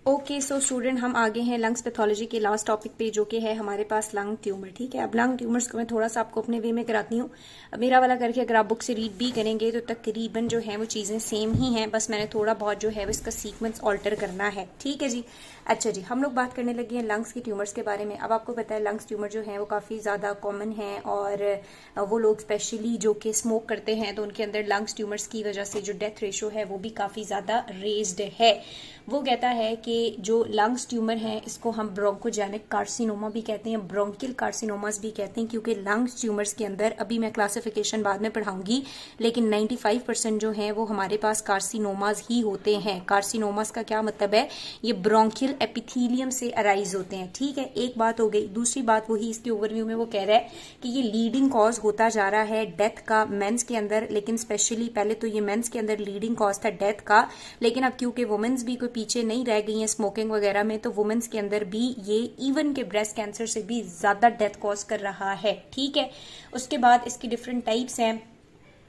Okay so student, हम आगे हैं लंग्स पैथोलॉजी के लास्ट टॉपिक पे, जो कि है हमारे पास लंग ट्यूमर। ठीक है, अब लंग ट्यूमर्स को मैं थोड़ा सा आपको अपने वे में कराती हूँ। अब मेरा वाला करके अगर आप बुक से रीड भी करेंगे तो तकरीबन जो है वो चीज़ें सेम ही हैं, बस मैंने थोड़ा बहुत जो है वो इसका सीक्वेंस ऑल्टर करना है। ठीक है जी। अच्छा जी, हम लोग बात करने लगे हैं लंग्स की ट्यूमर्स के बारे में। अब आपको पता है लंग्स ट्यूमर जो है वो काफ़ी ज़्यादा कॉमन है, और वो लोग स्पेशली जो कि स्मोक करते हैं तो उनके अंदर लंग्स ट्यूमर्स की वजह से जो डेथ रेशो है वो भी काफ़ी ज़्यादा रेज्ड है। वो कहता है कि जो लंग्स ट्यूमर है इसको हम ब्रोंकोजेनिक कार्सिनोमा भी कहते हैं, ब्रोंकियल कार्सिनोमास भी कहते हैं, क्योंकि लंग्स ट्यूमर्स के अंदर, अभी मैं क्लासिफिकेशन बाद में पढ़ाऊंगी, लेकिन 95% जो है वो हमारे पास कार्सिनोमास ही होते हैं। कार्सिनोमास का क्या मतलब है? ये ब्रोंकियल एपिथीलियम से अराइज होते हैं। ठीक है, एक बात हो गई। दूसरी बात वही इसके ओवरव्यू में वो कह रहा है कि ये लीडिंग कॉज होता जा रहा है डेथ का मेंस के अंदर, लेकिन स्पेशली पहले तो ये मेंस के अंदर लीडिंग कॉज था डेथ का, लेकिन अब क्योंकि वुमेन्स भी कोई पीछे नहीं रह गई हैं स्मोकिंग वगैरह में, तो वुमेन्स के अंदर भी ये इवन के ब्रेस्ट कैंसर से भी ज्यादा डेथ कॉज कर रहा है। ठीक है, उसके बाद इसकी डिफरेंट टाइप्स हैं,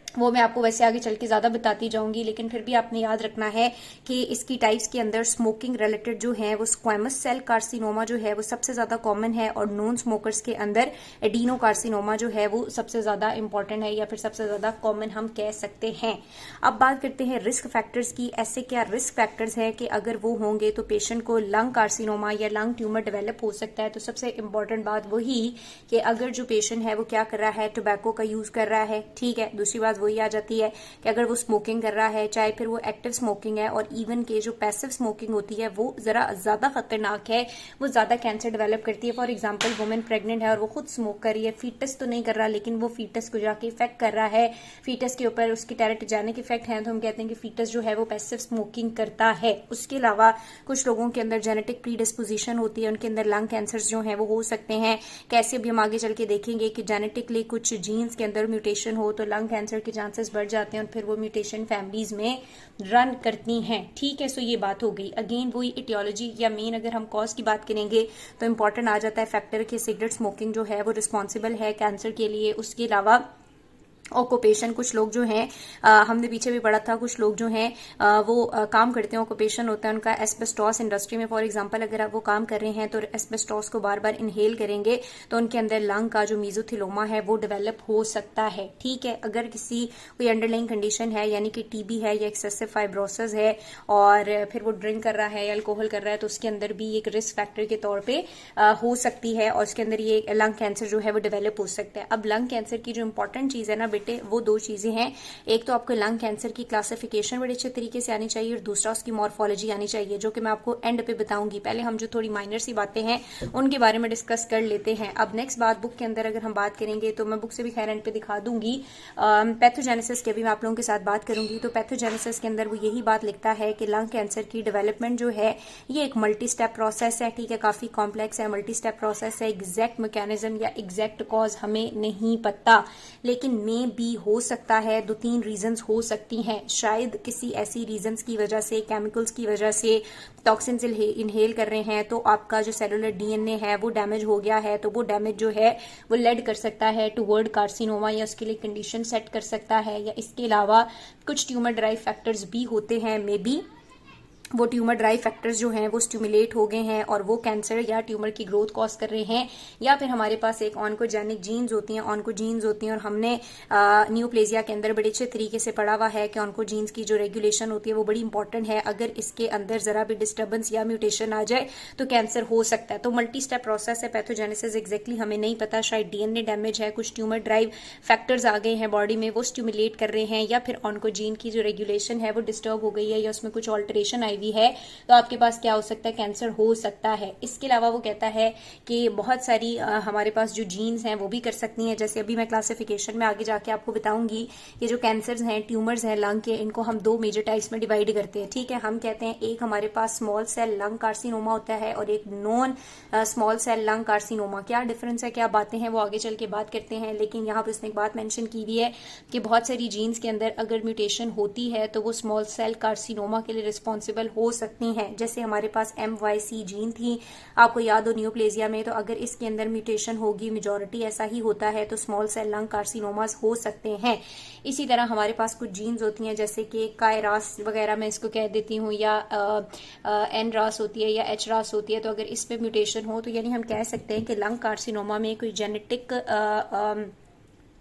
वो मैं आपको वैसे आगे चल के ज्यादा बताती जाऊंगी, लेकिन फिर भी आपने याद रखना है कि इसकी टाइप्स के अंदर स्मोकिंग रिलेटेड जो है वो स्क्वेमस सेल कार्सिनोमा जो है वो सबसे ज्यादा कॉमन है, और नॉन स्मोकर्स के अंदर एडिनो कार्सिनोमा जो है वो सबसे ज्यादा इंपॉर्टेंट है, या फिर सबसे ज्यादा कॉमन हम कह सकते हैं। अब बात करते हैं रिस्क फैक्टर्स की। ऐसे क्या रिस्क फैक्टर्स है कि अगर वो होंगे तो पेशेंट को लंग कार्सिनोमा या लंग ट्यूमर डेवलप हो सकता है। तो सबसे इंपॉर्टेंट बात वही कि अगर जो पेशेंट है वो क्या कर रहा है, टोबैको का यूज कर रहा है। ठीक है, दूसरी बात वही आ जाती है कि अगर वो स्मोकिंग कर रहा है, चाहे फिर वो एक्टिव स्मोकिंग है, और इवन के जो पैसिव स्मोकिंग होती है वो जरा ज्यादा खतरनाक है, वो ज्यादा कैंसर डेवलप करती है। फॉर एग्जांपल, वुमेन प्रेग्नेंट है और वो खुद स्मोक कर रही है, फीटस तो नहीं कर रहा, लेकिन वो फीटस को जाके इफेक्ट कर रहा है, फीटस के ऊपर उसकी टेराटोजेनिक इफेक्ट है, तो हम कहते हैं कि फीटस जो है वो पैसिव स्मोकिंग करता है। उसके अलावा कुछ लोगों के अंदर जेनेटिक प्रीडिस्पोजिशन होती है, उनके अंदर लंग कैंसर जो है वो हो सकते हैं। कैसे भी हम आगे चल के देखेंगे कि जेनेटिकली कुछ जीन्स के अंदर म्यूटेशन हो तो लंग कैंसर के चांसेस बढ़ जाते हैं, और फिर वो म्यूटेशन फैमिलीज में रन करती हैं। ठीक है, सो ये बात हो गई। अगेन वही इटियोलॉजी या मेन अगर हम कॉज की बात करेंगे तो इंपॉर्टेंट आ जाता है फैक्टर कि सिगरेट स्मोकिंग जो है वो रिस्पॉन्सिबल है कैंसर के लिए। उसके अलावा ऑक्यूपेशन, कुछ लोग जो हैं, हमने पीछे भी पढ़ा था, कुछ लोग जो हैं वो काम करते हैं, ऑक्यूपेशन होता है उनका एस्बेस्टॉस इंडस्ट्री में। फॉर एग्जांपल, अगर आप वो काम कर रहे हैं तो एस्बेस्टॉस को बार बार इनहेल करेंगे तो उनके अंदर लंग का जो मीजोथेलियोमा है वो डेवलप हो सकता है। ठीक है, अगर किसी कोई अंडरलाइंग कंडीशन है, यानी कि टीबी है या एक्सेसिव फाइब्रोसिस है, और फिर वो ड्रिंक कर रहा है या अल्कोहल कर रहा है, तो उसके अंदर भी एक रिस्क फैक्टर के तौर पर हो सकती है, और उसके अंदर ये लंग कैंसर जो है वो डेवलप हो सकता है। अब लंग कैंसर की जो इंपॉर्टेंट चीज है ना बेटे, वो दो चीजें हैं। एक तो आपको लंग कैंसर की क्लासिफिकेशन बड़े अच्छे तरीके से आनी चाहिए, और दूसरा उसकी मॉर्फोलॉजी आनी चाहिए, जो कि मैं आपको एंड पे बताऊंगी। पहले हम जो थोड़ी माइनर सी बातें हैं उनके बारे में डिस्कस कर लेते हैं। अब नेक्स्ट बात, बुक के अंदर अगर हम बात करेंगे तो मैं बुक से भी खैर एंड पे दिखा दूंगी, पैथोजेनेसिस की अभी मैं आप लोगों के साथ बात करूंगी। तो पैथोजेनेसिस के अंदर वो यही बात लिखता है कि लंग कैंसर की डेवलपमेंट जो है ये एक मल्टी स्टेप प्रोसेस है। ठीक है, काफी कॉम्प्लेक्स है, मल्टी स्टेप प्रोसेस है। एग्जैक्ट मैकेनिज्म या एग्जैक्ट कॉज हमें नहीं पता, लेकिन मे बी हो सकता है 2-3 रीजंस हो सकती हैं। शायद किसी ऐसी रीजंस की वजह से, केमिकल्स की वजह से, टॉक्सिन्स इनहेल कर रहे हैं तो आपका जो सेलुलर डीएनए है वो डैमेज हो गया है, तो वो डैमेज जो है वो लेड कर सकता है टुवर्ड कार्सिनोमा, या उसके लिए कंडीशन सेट कर सकता है। या इसके अलावा कुछ ट्यूमर ड्राइव फैक्टर्स भी होते हैं, मे बी वो ट्यूमर ड्राइव फैक्टर्स जो हैं वो स्टिमुलेट हो गए हैं और वो कैंसर या ट्यूमर की ग्रोथ कॉज कर रहे हैं। या फिर हमारे पास एक ऑन्कोजेनिक जीन्स होती हैं, ऑन्कोजीन्स होती हैं, और हमने न्यूप्लेजिया के अंदर बड़े अच्छे तरीके से पढ़ा हुआ है कि ऑन्कोजीन्स की जो रेगुलेशन होती है वो बड़ी इंपॉर्टेंट है। अगर इसके अंदर जरा भी डिस्टर्बेंस या म्यूटेशन आ जाए तो कैंसर हो सकता है। तो मल्टी स्टेप प्रोसेस है पैथोजेनेसिस, एग्जैक्टली हमें नहीं पता, शायद डीएनए डैमेज है, कुछ ट्यूमर ड्राइव फैक्टर्स आ गए हैं बॉडी में, वो स्टिमुलेट कर रहे हैं, या फिर ऑन्कोजीन की जो रेगुलेशन है वो डिस्टर्ब हो गई है, या उसमें कुछ ऑल्टरेशन आई हुई है, तो आपके पास क्या हो सकता है, कैंसर हो सकता है। इसके अलावा वो कहता है कि बहुत सारी हमारे पास जो जीन्स हैं वो भी कर सकती हैं। जैसे अभी मैं क्लासिफिकेशन में आगे जाके आपको बताऊंगी कि जो कैंसर्स हैं, ट्यूमर्स हैं लंग के, इनको हम 2 मेजर टाइप्स में डिवाइड करते हैं। ठीक है, हम कहते हैं एक हमारे पास स्मॉल सेल लंग कार्सिनोमा होता है और एक non small cell lung carcinoma. क्या डिफरेंस है, क्या बातें हैं, वो आगे चल के बात करते हैं। लेकिन यहाँ पर उसने एक बात मेंशन की हुई है कि बहुत सारी जीन्स के अंदर अगर म्यूटेशन होती है तो वो स्मॉल सेल कार्सिनोमा के लिए रिस्पॉन्सिबल पॉसिबल हो सकती हैं। जैसे हमारे पास MYC जीन थी, आपको याद हो नियोप्लेजिया में, तो अगर इसके अंदर म्यूटेशन होगी, मेजॉरिटी ऐसा ही होता है, तो स्मॉल सेल लंग कार्सिनोमास हो सकते हैं। इसी तरह हमारे पास कुछ जीन्स होती हैं, जैसे कि कायरास वगैरह मैं इसको कह देती हूँ, या NRAS होती है या HRAS होती है, तो अगर इस पे म्यूटेशन हो तो यानी हम कह सकते हैं कि लंग कार्सिनोमा में कोई जेनेटिक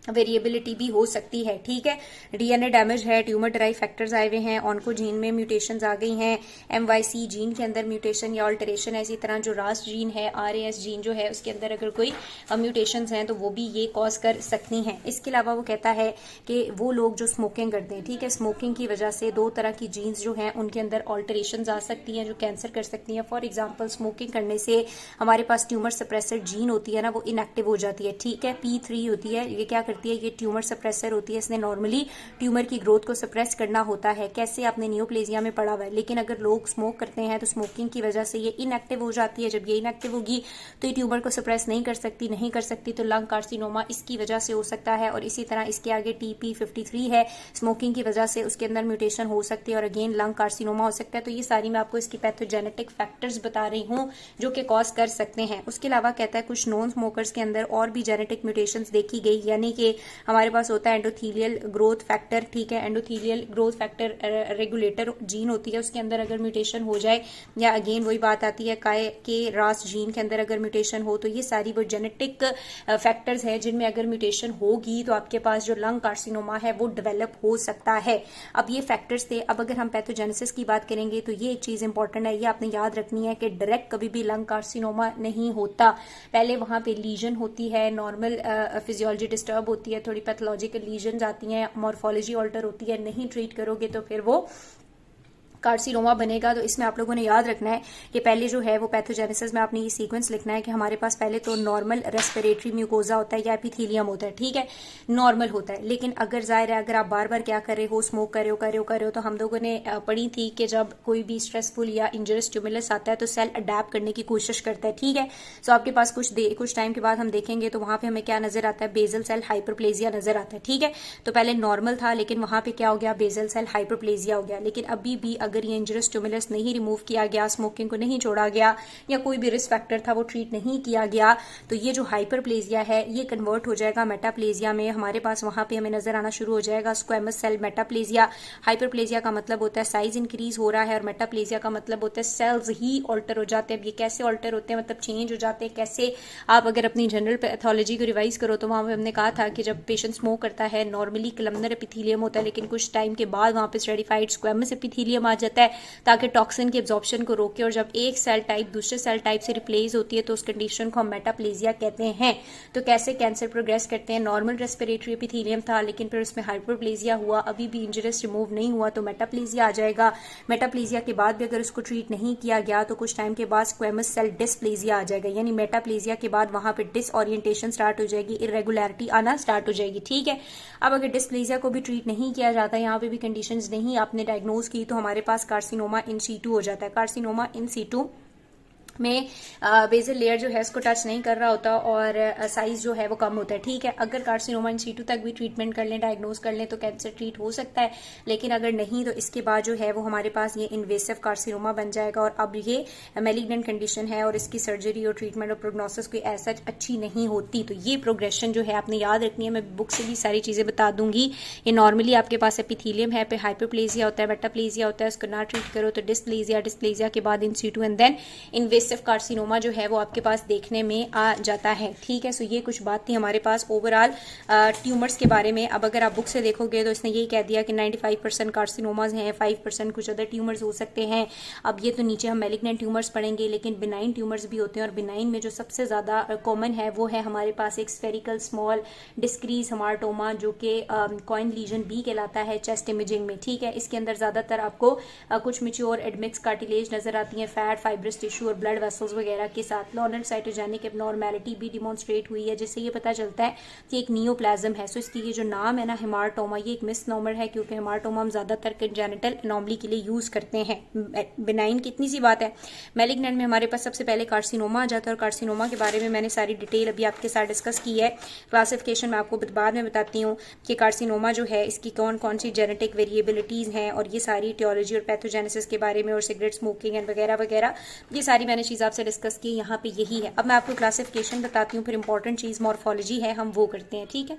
वेरिएबिलिटी भी हो सकती है। ठीक है, DNA डैमेज है, ट्यूमर ड्राइव फैक्टर्स आए हुए हैं, ऑन्कोजीन में म्यूटेशंस आ गई हैं, MYC जीन के अंदर म्यूटेशन या ऑल्टरेशन है, इसी तरह जो RAS जीन है, RAS जीन जो है उसके अंदर अगर कोई म्यूटेशंस हैं तो वो भी ये कॉज कर सकती हैं। इसके अलावा वो कहता है कि वो लोग जो स्मोकिंग करते हैं, ठीक है, स्मोकिंग की वजह से 2 तरह की जीन्स जो हैं उनके अंदर ऑल्टरेशन आ सकती हैं जो कैंसर कर सकती हैं। फॉर एग्जाम्पल, स्मोकिंग करने से हमारे पास ट्यूमर सप्रेसर जीन होती है ना, वो इनएक्टिव हो जाती है। ठीक है, P3 होती है, ये क्या करती है, ये ट्यूमर सप्रेसर होती है, इसने नॉर्मली ट्यूमर की ग्रोथ को सप्रेस करना होता है। कैसे, आपने नियोप्लेजिया में पढ़ा हुआ है। लेकिन अगर लोग स्मोक करते हैं तो स्मोकिंग की वजह से ये इनएक्टिव हो जाती है। जब ये इनएक्टिव होगी तो ये ट्यूमर को सप्रेस नहीं कर सकती, तो लंग कार्सिनोमा इसकी वजह से हो सकता है। और इसी तरह इसके आगे TP53 है, स्मोकिंग की वजह से उसके अंदर म्यूटेशन हो सकती है और अगेन लंग कार्सिनोमा हो सकता है। तो ये सारी मैं आपको इसकी पैथोजेनेटिक फैक्टर्स बता रही हूँ जो कि कॉज कर सकते हैं। उसके अलावा कहता है कुछ नॉन स्मोकर्स के अंदर और भी जेनेटिक म्यूटेशंस देखी गई, यानी कि हमारे पास होता है एंडोथीलियल ग्रोथ फैक्टर। ठीक है, endothelial growth factor regulator gene होती है, उसके अंदर अगर म्यूटेशन हो जाए, या अगेन वही बात आती है के रास जीन के अंदर अगर म्यूटेशन हो, तो ये सारी वो जेनेटिक फैक्टर्स है जिनमें अगर म्यूटेशन होगी तो आपके पास जो लंग कार्सिनोमा है वो डेवलप हो सकता है। अब ये फैक्टर्स थे। अब अगर हम पैथोजेनेसिस की बात करेंगे तो ये एक चीज इंपॉर्टेंट है, ये आपने याद रखनी है कि डायरेक्ट कभी भी लंग कार्सिनोमा नहीं होता। पहले वहां पे लीजन होती है, नॉर्मल फिजियोलॉजी डिस्टर्ब होती है, थोड़ी पैथोलॉजिकल लीजन आती हैं, मॉर्फोलॉजी ऑल्टर होती है, नहीं ट्रीट करोगे तो फिर वो कार्सिनोमा बनेगा। तो इसमें आप लोगों ने याद रखना है कि पहले जो है वो पैथोजेनेसिस में आपने ये सीक्वेंस लिखना है कि हमारे पास पहले तो नॉर्मल रेस्पिरेटरी म्यूकोजा होता है या एपिथेलियम होता है। ठीक है, नॉर्मल होता है। लेकिन अगर जाहिर है अगर आप बार बार क्या कर रहे हो, स्मोक कर रहे हो, तो हम लोगों ने पढ़ी थी कि जब कोई भी स्ट्रेसफुल या इंजरियस स्टिमुलस आता है तो सेल अडेप्ट करने की कोशिश करता है। ठीक है, सो आपके पास कुछ टाइम के बाद हम देखेंगे तो वहां पे हमें क्या नजर आता है, बेसल सेल हाइपरप्लेजिया नजर आता है। ठीक है, तो पहले नॉर्मल था लेकिन वहां पे क्या हो गया, बेसल सेल हाइपरप्लेजिया हो गया। लेकिन अभी भी अगर ये इंजरियस स्टिमुलस नहीं रिमूव किया गया, स्मोकिंग को नहीं छोड़ा गया, या कोई भी रिस्क फैक्टर था वो ट्रीट नहीं किया गया, तो ये जो हाइपरप्लेजिया है ये कन्वर्ट हो जाएगा मेटाप्लेजिया में। हमारे पास वहां पे हमें नजर आना शुरू हो जाएगा स्क्वेमस सेल मेटाप्लेजिया। हाइपरप्लेजिया का मतलब होता है साइज इंक्रीज हो रहा है, और मेटाप्लेजिया का मतलब होता है सेल्स ही ऑल्टर हो जाते हैं। अब ये कैसे ऑल्टर होते हैं, मतलब चेंज हो जाते हैं कैसे, आप अगर अपनी जनरल पैथोलॉजी को रिवाइज करो तो वहां पे हमने कहा था कि जब पेशेंट स्मोक करता है नॉर्मली कलमनर एपिथेलियम होता है, लेकिन कुछ टाइम के बाद वहां पे स्ट्रेटिफाइड स्क्वेमस एपिथेलियम आ जाता है ताकि टॉक्सिन के एब्जॉर्प्शन को रोके। और जब एक सेल टाइप दूसरे सेल टाइप से रिप्लेस होती है तो उस कंडीशन को हम मेटाप्लेजिया कहते हैं। तो कैसे कैंसर प्रोग्रेस करते हैं, नॉर्मल रेस्पिरेटरी एपिथेलियम था लेकिन फिर उसमें हाइपरप्लेजिया हुआ, अभी भी इंजरियस रिमूव नहीं हुआ तो मेटाप्लेजिया आ जाएगा। मेटाप्लेजिया के बाद भी अगर उसको ट्रीट नहीं किया गया तो कुछ टाइम के बाद स्क्वेमस सेल डिस्प्लेजिया आ जाएगा, यानी मेटाप्लेजिया के बाद वहां पे डिसओरिएंटेशन स्टार्ट हो जाएगी, इरेगुलरिटी आना स्टार्ट हो जाएगी। ठीक है, अब अगर डिस्प्लेजिया को भी ट्रीट नहीं किया जाता, यहाँ पे भी कंडीशंस नहीं आपने डायग्नोज की, तो हमारे पास कार्सिनोमा इन सीटू हो जाता है। कार्सिनोमा इन सीटू में बेसल लेयर जो है इसको टच नहीं कर रहा होता और साइज जो है वो कम होता है। ठीक है, अगर कार्सिनोमा इन सीटू तक भी ट्रीटमेंट कर लें, डायग्नोज कर लें तो कैंसर ट्रीट हो सकता है, लेकिन अगर नहीं तो इसके बाद जो है वो हमारे पास ये इन्वेसिव कार्सिनोमा बन जाएगा और अब ये मैलिग्नेंट कंडीशन है और इसकी सर्जरी और ट्रीटमेंट और प्रोग्नोसिस कोई ऐसा अच्छी नहीं होती। तो ये प्रोग्रेशन जो है आपने याद रखनी है, मैं बुक से भी सारी चीजें बता दूंगी। ये नॉर्मली आपके पास एपिथेलियम है, पे हाइपरप्लेजिया होता है, मेटाप्लेजिया होता है, उसको ना ट्रीट करो तो डिस्प्लेजिया के बाद in situ and then invasive carcinoma जो है वो आपके पास देखने में आ जाता है। ठीक है, सो ये कुछ बात थी हमारे पास ओवरऑल ट्यूमर्स के बारे में। अब अगर आप बुक से देखोगे तो इसने यही कह दिया कि 95% कार्सिनोमाज हैं, 5% कुछ अदर ट्यूमर्स हो सकते हैं। अब ये तो नीचे हम मैलिग्नेंट ट्यूमर्स पढ़ेंगे, लेकिन बिनाइन ट्यूमर्स भी होते हैं और बिनाइन में जो सबसे ज्यादा कॉमन है वो है हमारे पास एक स्फेरिकल स्मॉल डिस्क्रीज हमार्टोमा जो कि कॉइन लीजन बी कहलाता है चेस्ट इमेजिंग में। ठीक है, इसके अंदर ज्यादातर आपको कुछ मिच्योर एडमिक्स कार्टिलेज नजर आती है, फैट, फाइब्रस टिश्यू और ब्लड ब्लड वेसल्स वगैरह के साथ लॉरेंट साइटोजेनिक एबनॉर्मेलिटी भी डिमॉन्स्ट्रेट हुई है, जिससे ये पता चलता है कि एक नियोप्लाज्म है। सो इसकी ये जो नाम है ना हेमाटोमा, ये एक मिसनोमर है, क्योंकि हेमाटोमा हम ज्यादातर कंजेनिटल एनोमली के लिए यूज करते हैं। बिनाइन कितनी सी बात है। मैलिग्नेंट में हमारे पास सबसे पहले कार्सिनोमा आ जाता है, और कार्सिनोमा के बारे में मैंने सारी डिटेल अभी आपके साथ डिस्कस की है। क्लासिफिकेशन में आपको बाद में बताती हूँ कि कार्सिनोमा जो है इसकी कौन कौन सी जेनेटिक वेरिएबिलिटीज हैं, और ये सारी टियोलॉजी और पैथोजेनेसिस के बारे में, और सिगरेट स्मोकिंग एंड वगैरह वगैरह, ये सारी मैंने चीज़ आपसे डिस्कस की। यहाँ पे यही है। अब मैं आपको क्लासिफिकेशन बताती हूँ, फिर इंपॉर्टेंट चीज़ मॉर्फोलॉजी है, हम वो करते हैं, ठीक है।